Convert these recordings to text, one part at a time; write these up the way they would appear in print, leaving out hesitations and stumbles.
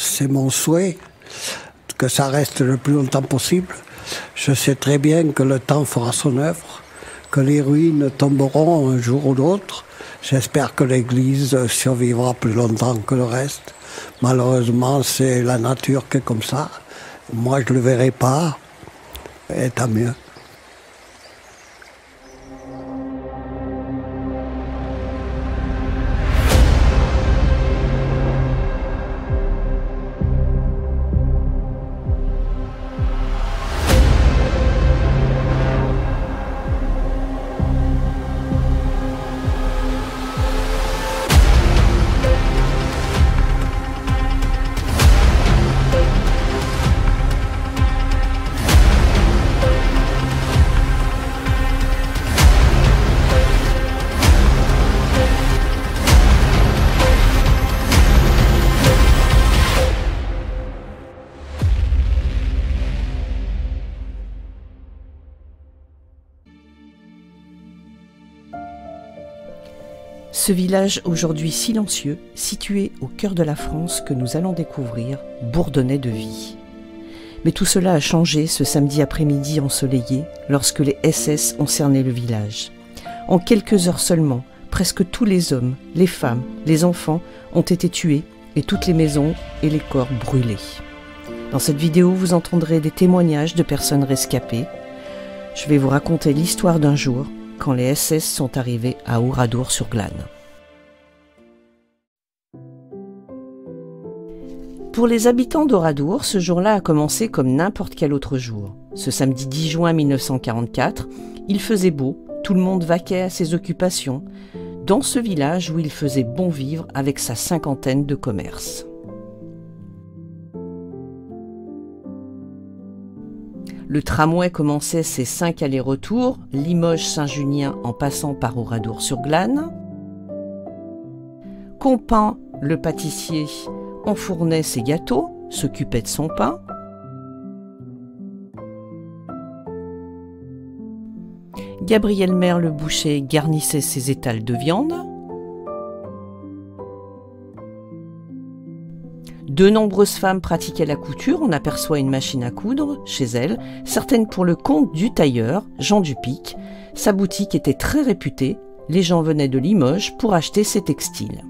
c'est mon souhait que ça reste le plus longtemps possible. Je sais très bien que le temps fera son œuvre, que les ruines tomberont un jour ou l'autre. J'espère que l'église survivra plus longtemps que le reste. Malheureusement, c'est la nature qui est comme ça. Moi, je ne le verrai pas, et tant mieux. Ce village aujourd'hui silencieux, situé au cœur de la France que nous allons découvrir, bourdonnait de vie. Mais tout cela a changé ce samedi après-midi ensoleillé lorsque les SS ont cerné le village. En quelques heures seulement, presque tous les hommes, les femmes, les enfants ont été tués et toutes les maisons et les corps brûlés. Dans cette vidéo, vous entendrez des témoignages de personnes rescapées. Je vais vous raconter l'histoire d'un jour quand les SS sont arrivés à Oradour-sur-Glane. Pour les habitants d'Oradour, ce jour-là a commencé comme n'importe quel autre jour. Ce samedi 10 juin 1944, il faisait beau, tout le monde vaquait à ses occupations, dans ce village où il faisait bon vivre avec sa cinquantaine de commerces. Le tramway commençait ses 5 allers-retours, Limoges-Saint-Junien en passant par Oradour-sur-Glane. Compin, le pâtissier, enfournait ses gâteaux, s'occupait de son pain. Gabriel Maire, le boucher, garnissait ses étals de viande. De nombreuses femmes pratiquaient la couture, on aperçoit une machine à coudre chez elles, certaines pour le compte du tailleur, Jean Dupic. Sa boutique était très réputée, les gens venaient de Limoges pour acheter ses textiles.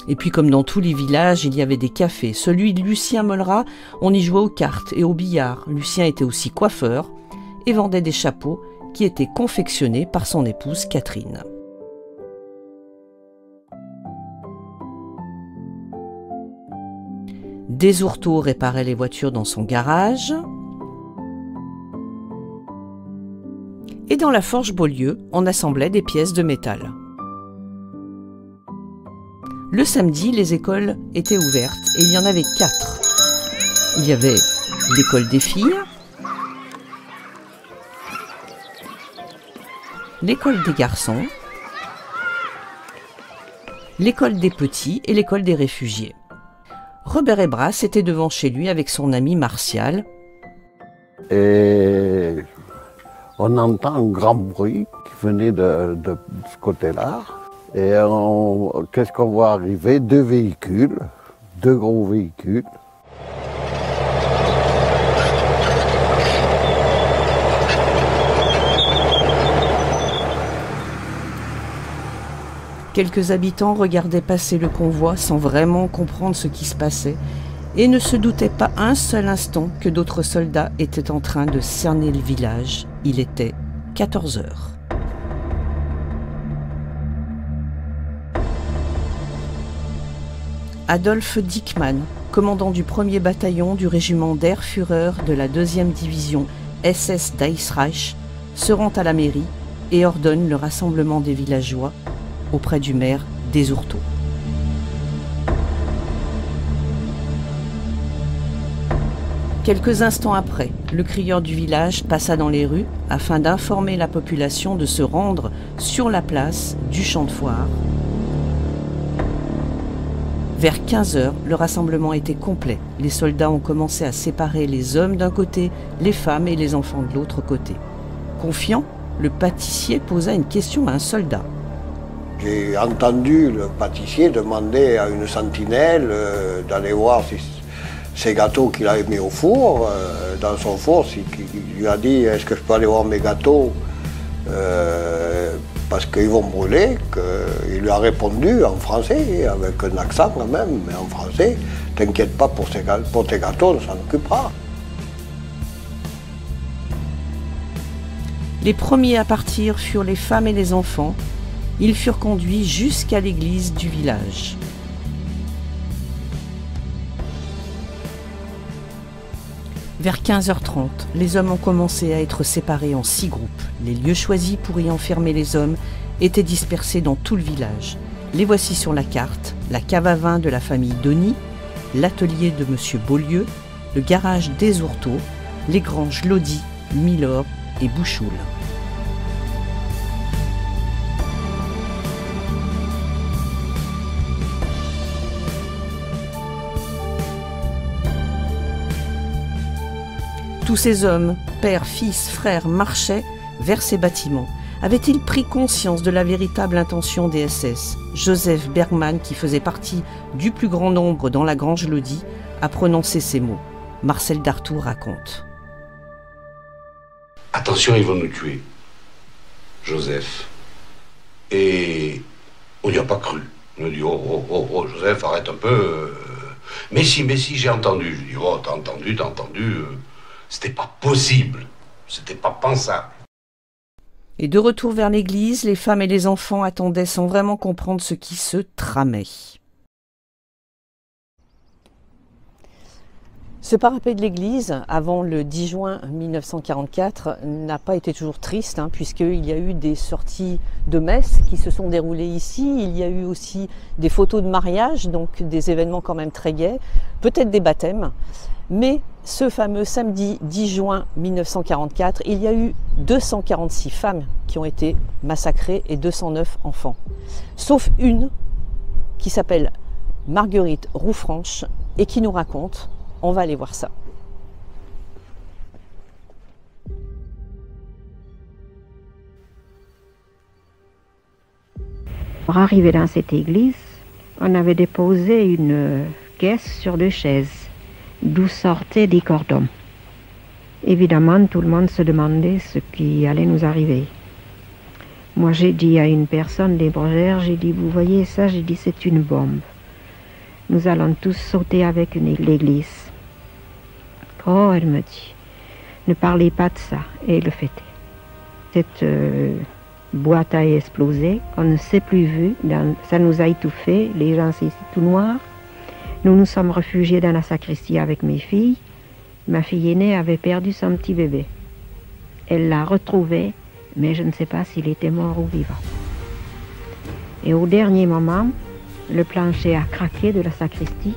Et puis comme dans tous les villages, il y avait des cafés. Celui de Lucien Mollerat, on y jouait aux cartes et au billard. Lucien était aussi coiffeur et vendait des chapeaux qui étaient confectionnés par son épouse Catherine. Desourteaux réparait les voitures dans son garage. Et dans la forge Beaulieu, on assemblait des pièces de métal. Le samedi, les écoles étaient ouvertes et il y en avait 4. Il y avait l'école des filles, l'école des garçons, l'école des petits et l'école des réfugiés. Robert Hébras était devant chez lui avec son ami Martial. Et on entend un grand bruit qui venait de ce côté-là. Et qu'est-ce qu'on voit arriver? 2 véhicules, 2 gros véhicules. Quelques habitants regardaient passer le convoi sans vraiment comprendre ce qui se passait et ne se doutaient pas un seul instant que d'autres soldats étaient en train de cerner le village. Il était 14 heures. Adolphe Dickmann, commandant du 1er bataillon du régiment d'Heerführer de la 2e division SS Deichsreich, se rend à la mairie et ordonne le rassemblement des villageois auprès du maire Desourteaux. Quelques instants après, le crieur du village passa dans les rues afin d'informer la population de se rendre sur la place du champ de foire. Vers 15 heures, le rassemblement était complet. Les soldats ont commencé à séparer les hommes d'un côté, les femmes et les enfants de l'autre côté. Confiant, le pâtissier posa une question à un soldat. J'ai entendu le pâtissier demander à une sentinelle d'aller voir si ces gâteaux qu'il avait mis au four, dans son four, il lui a dit « Est-ce que je peux aller voir mes gâteaux parce qu'ils vont brûler ?» Il lui a répondu en français, avec un accent quand même, mais en français « T'inquiète pas pour tes gâteaux, on s'en occupera. » Les premiers à partir furent les femmes et les enfants. Ils furent conduits jusqu'à l'église du village. Vers 15h30, les hommes ont commencé à être séparés en 6 groupes. Les lieux choisis pour y enfermer les hommes étaient dispersés dans tout le village. Les voici sur la carte: la cave à vin de la famille Denis, l'atelier de M. Beaulieu, le garage des Ourteaux, les granges Lodi, Milord et Bouchoul. Tous ces hommes, pères, fils, frères, marchaient vers ces bâtiments. Avait-il pris conscience de la véritable intention des SS? Joseph Bergmann, qui faisait partie du plus grand nombre dans la grange Lodi, a prononcé ces mots. Marcel Dartout raconte. Attention, ils vont nous tuer, Joseph. Et on n'y a pas cru. On a dit, oh, Joseph, arrête un peu. Mais si, j'ai entendu. Je dis, oh, t'as entendu. C'était pas possible. C'était pas pensable. Et de retour vers l'église, les femmes et les enfants attendaient sans vraiment comprendre ce qui se tramait. Ce parapet de l'église, avant le 10 juin 1944, n'a pas été toujours triste, puisqu'il y a eu des sorties de messe qui se sont déroulées ici. Il y a eu aussi des photos de mariage, donc des événements quand même très gais, peut-être des baptêmes. Mais ce fameux samedi 10 juin 1944, il y a eu 246 femmes qui ont été massacrées et 209 enfants. Sauf une qui s'appelle Marguerite Roufranche et qui nous raconte. On va aller voir ça. Pour arriver dans cette église, on avait déposé une caisse sur 2 chaises, d'où sortaient des cordons. Évidemment, tout le monde se demandait ce qui allait nous arriver. Moi, j'ai dit à une personne des bergères, j'ai dit, vous voyez ça, j'ai dit, c'est une bombe. Nous allons tous sauter avec l'église. Oh, elle me dit, ne parlez pas de ça. Et le fait est. Cette boîte a explosé, on ne s'est plus vu, ça nous a étouffés, les gens c'est tout noir. Nous nous sommes réfugiés dans la sacristie avec mes filles. Ma fille aînée avait perdu son petit bébé. Elle l'a retrouvé, mais je ne sais pas s'il était mort ou vivant. Et au dernier moment, le plancher a craqué de la sacristie.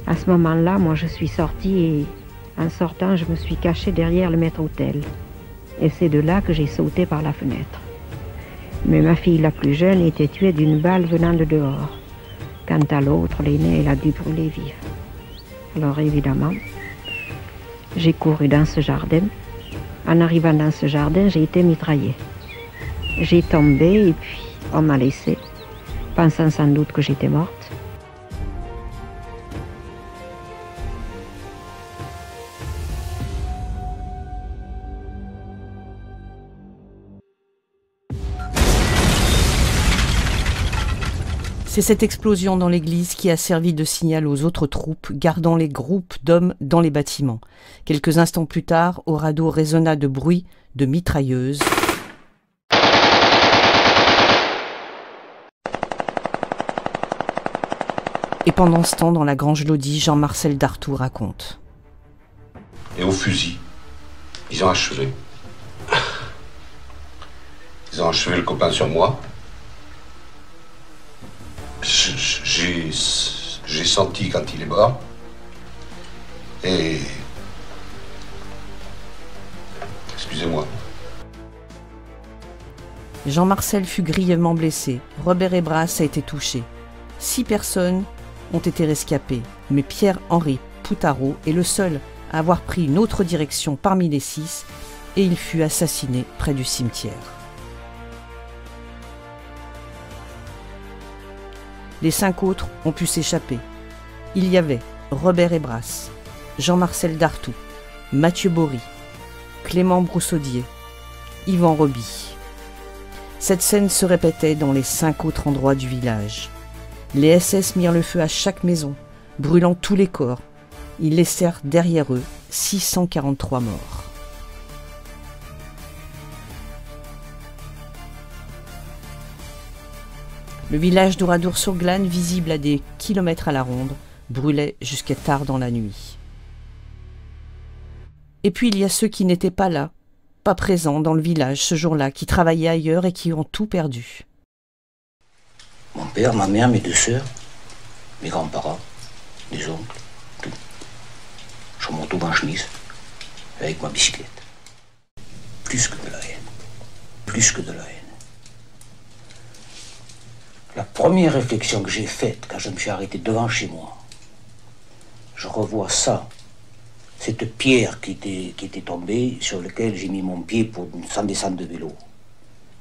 À ce moment-là, moi je suis sortie et en sortant, je me suis cachée derrière le maître-autel. Et c'est de là que j'ai sauté par la fenêtre. Mais ma fille la plus jeune était tuée d'une balle venant de dehors. Quant à l'autre, l'aînée, elle a dû brûler vive. Alors évidemment, j'ai couru dans ce jardin. En arrivant dans ce jardin, j'ai été mitraillée. J'ai tombé et puis on m'a laissée, pensant sans doute que j'étais morte. C'est cette explosion dans l'église qui a servi de signal aux autres troupes, gardant les groupes d'hommes dans les bâtiments. Quelques instants plus tard, au radeau résonna de bruit de mitrailleuses. Et pendant ce temps, dans la grange Lodi, Jean-Marcel Dartout raconte. Et au fusil, ils ont achevé. Ils ont achevé le copain sur moi. J'ai senti quand il est mort. Et... Excusez-moi. Jean-Marcel fut grièvement blessé. Robert Hébrasse a été touché. 6 personnes ont été rescapées, mais Pierre-Henri Poutarot est le seul à avoir pris une autre direction parmi les 6 et il fut assassiné près du cimetière. Les 5 autres ont pu s'échapper. Il y avait Robert Hébrasse, Jean-Marcel Dartout, Mathieu Bory, Clément Broussaudier, Yvan Roby. Cette scène se répétait dans les 5 autres endroits du village. Les SS mirent le feu à chaque maison, brûlant tous les corps. Ils laissèrent derrière eux 643 morts. Le village d'Oradour-sur-Glane, visible à des kilomètres à la ronde, brûlait jusqu'à tard dans la nuit. Et puis il y a ceux qui n'étaient pas là, pas présents dans le village ce jour-là, qui travaillaient ailleurs et qui ont tout perdu. Mon père, ma mère, mes 2 sœurs, mes grands-parents, mes oncles, tout. Je monte en chemise, avec ma bicyclette. Plus que de la haine. Plus que de la haine. La première réflexion que j'ai faite quand je me suis arrêté devant chez moi, je revois ça, cette pierre qui était tombée, sur laquelle j'ai mis mon pied sans descendre de vélo.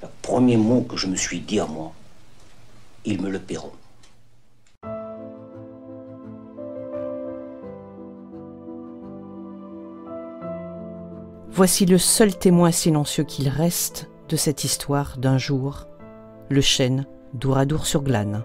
Le premier mot que je me suis dit à moi, ils me le paieront. Voici le seul témoin silencieux qu'il reste de cette histoire d'un jour, le chêne d'Oradour-sur-Glane.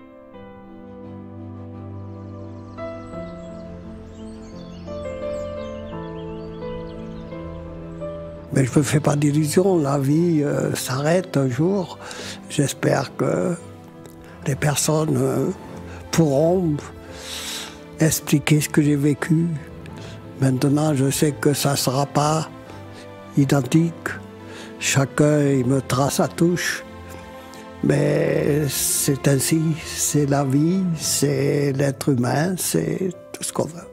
Mais je ne me fais pas d'illusions, la vie s'arrête un jour. J'espère que les personnes pourront expliquer ce que j'ai vécu. Maintenant, je sais que ça ne sera pas identique. Chacun il me trace sa touche. Mais c'est ainsi, c'est la vie, c'est l'être humain, c'est tout ce qu'on veut.